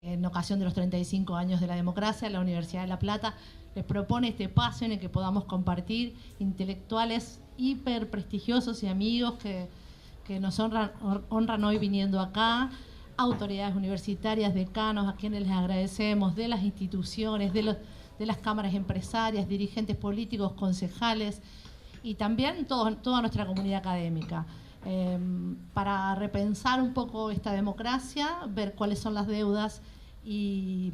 En ocasión de los 35 años de la democracia, la Universidad de La Plata les propone este espacio en el que podamos compartir intelectuales hiper prestigiosos y amigos que nos honran hoy viniendo acá, autoridades universitarias, decanos, a quienes les agradecemos, de las instituciones, de las cámaras empresarias, dirigentes políticos, concejales y también toda nuestra comunidad académica. Para repensar un poco esta democracia, ver cuáles son las deudas y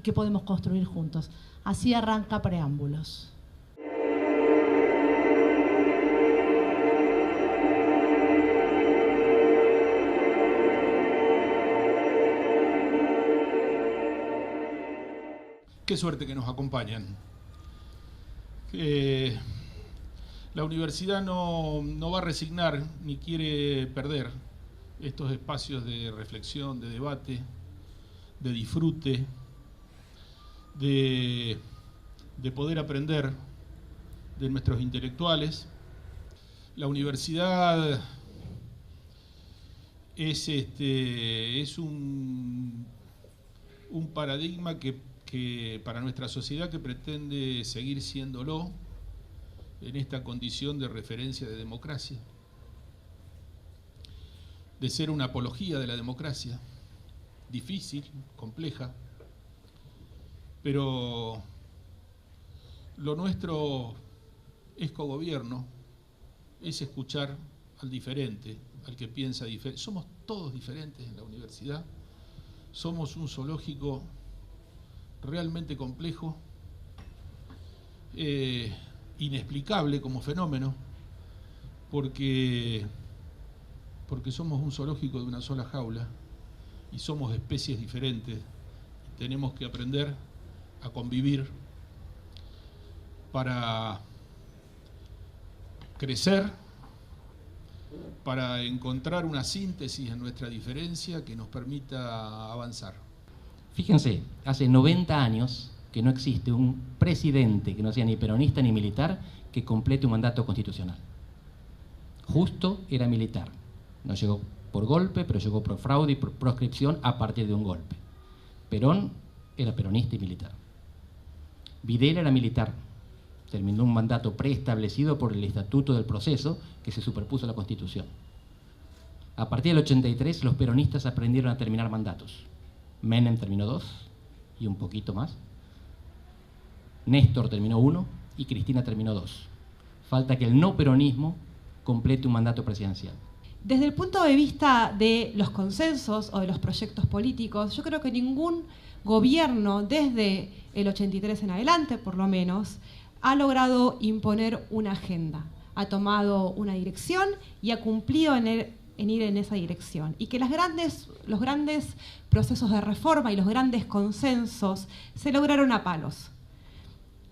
qué podemos construir juntos. Así arranca Preámbulos. Qué suerte que nos acompañan. La universidad no va a resignar ni quiere perder estos espacios de reflexión, de debate, de disfrute, de poder aprender de nuestros intelectuales. La universidad es un paradigma que para nuestra sociedad que pretende seguir siéndolo en esta condición de referencia de democracia, de ser una apología de la democracia, difícil, compleja, pero lo nuestro es cogobierno, es escuchar al diferente, al que piensa diferente. Somos todos diferentes en la universidad, somos un zoológico realmente complejo, inexplicable como fenómeno, porque somos un zoológico de una sola jaula y somos especies diferentes y tenemos que aprender a convivir para crecer, para encontrar una síntesis en nuestra diferencia que nos permita avanzar. Fíjense, hace 90 años que no existe un presidente que no sea ni peronista ni militar que complete un mandato constitucional. Justo era militar. No llegó por golpe, pero llegó por fraude y por proscripción a partir de un golpe. Perón era peronista y militar. Videla era militar. Terminó un mandato preestablecido por el Estatuto del Proceso que se superpuso a la Constitución. A partir del 83 los peronistas aprendieron a terminar mandatos. Menem terminó 2 y un poquito más. Néstor terminó 1 y Cristina terminó 2. Falta que el no peronismo complete un mandato presidencial. Desde el punto de vista de los consensos o de los proyectos políticos, yo creo que ningún gobierno, desde el 83 en adelante por lo menos, ha logrado imponer una agenda, ha tomado una dirección y ha cumplido en ir en esa dirección. Y que los grandes procesos de reforma y los grandes consensos se lograron a palos.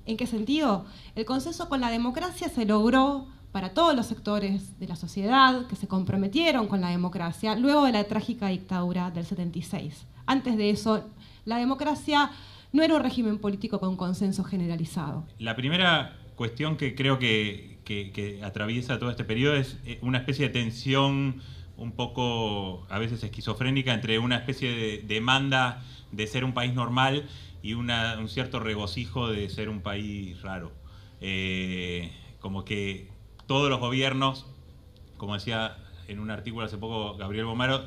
¿En qué sentido? El consenso con la democracia se logró para todos los sectores de la sociedad que se comprometieron con la democracia luego de la trágica dictadura del 76. Antes de eso, la democracia no era un régimen político con consenso generalizado. La primera cuestión que creo que atraviesa todo este periodo es una especie de tensión un poco a veces esquizofrénica entre una especie de demanda de ser un país normal y un cierto regocijo de ser un país raro. Como que todos los gobiernos, como decía en un artículo hace poco Gabriel Bomaro,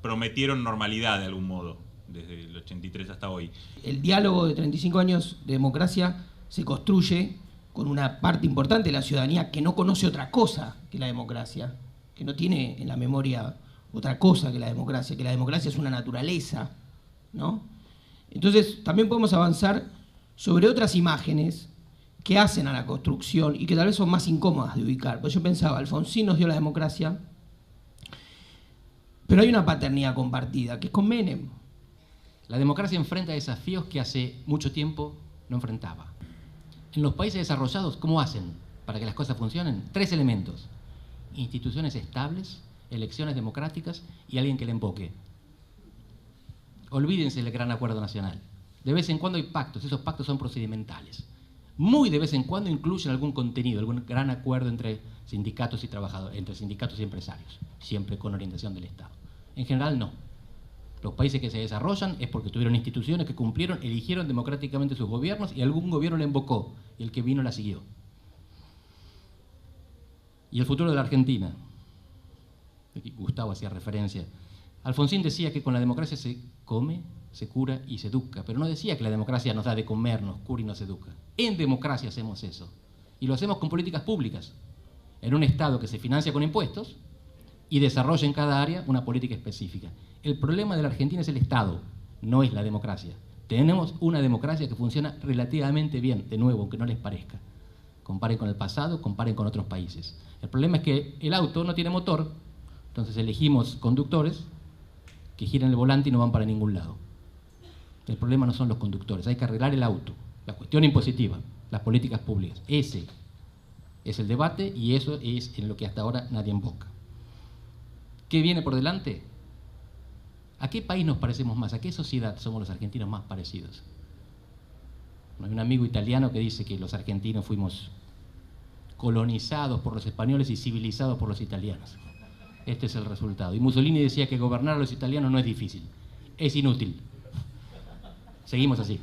prometieron normalidad de algún modo, desde el 83 hasta hoy. El diálogo de 35 años de democracia se construye con una parte importante de la ciudadanía que no conoce otra cosa que la democracia, que no tiene en la memoria otra cosa que la democracia es una naturaleza, ¿no? Entonces también podemos avanzar sobre otras imágenes que hacen a la construcción y que tal vez son más incómodas de ubicar. Pues yo pensaba, Alfonsín nos dio la democracia, pero hay una paternidad compartida, que es con Menem. La democracia enfrenta desafíos que hace mucho tiempo no enfrentaba. En los países desarrollados, ¿cómo hacen para que las cosas funcionen? 3 elementos: instituciones estables, elecciones democráticas y alguien que le emboque. Olvídense del gran acuerdo nacional. De vez en cuando hay pactos, esos pactos son procedimentales. Muy de vez en cuando incluyen algún contenido, algún gran acuerdo entre sindicatos y trabajadores, entre sindicatos y empresarios, siempre con orientación del Estado. En general no. Los países que se desarrollan es porque tuvieron instituciones que cumplieron, eligieron democráticamente sus gobiernos y algún gobierno la invocó y el que vino la siguió. Y el futuro de la Argentina. Aquí Gustavo hacía referencia. Alfonsín decía que con la democracia se come, se cura y se educa, pero no decía que la democracia nos da de comer, nos cura y nos educa. En democracia hacemos eso. Y lo hacemos con políticas públicas, en un Estado que se financia con impuestos y desarrolla en cada área una política específica. El problema de la Argentina es el Estado, no es la democracia. Tenemos una democracia que funciona relativamente bien, de nuevo, aunque no les parezca. Comparen con el pasado, comparen con otros países. El problema es que el auto no tiene motor, entonces elegimos conductores que giran el volante y no van para ningún lado. El problema no son los conductores, hay que arreglar el auto, la cuestión impositiva, las políticas públicas. Ese es el debate y eso es en lo que hasta ahora nadie invoca. ¿Qué viene por delante? ¿A qué país nos parecemos más? ¿A qué sociedad somos los argentinos más parecidos? Hay un amigo italiano que dice que los argentinos fuimos colonizados por los españoles y civilizados por los italianos. Este es el resultado. Y Mussolini decía que gobernar a los italianos no es difícil, es inútil. Seguimos así.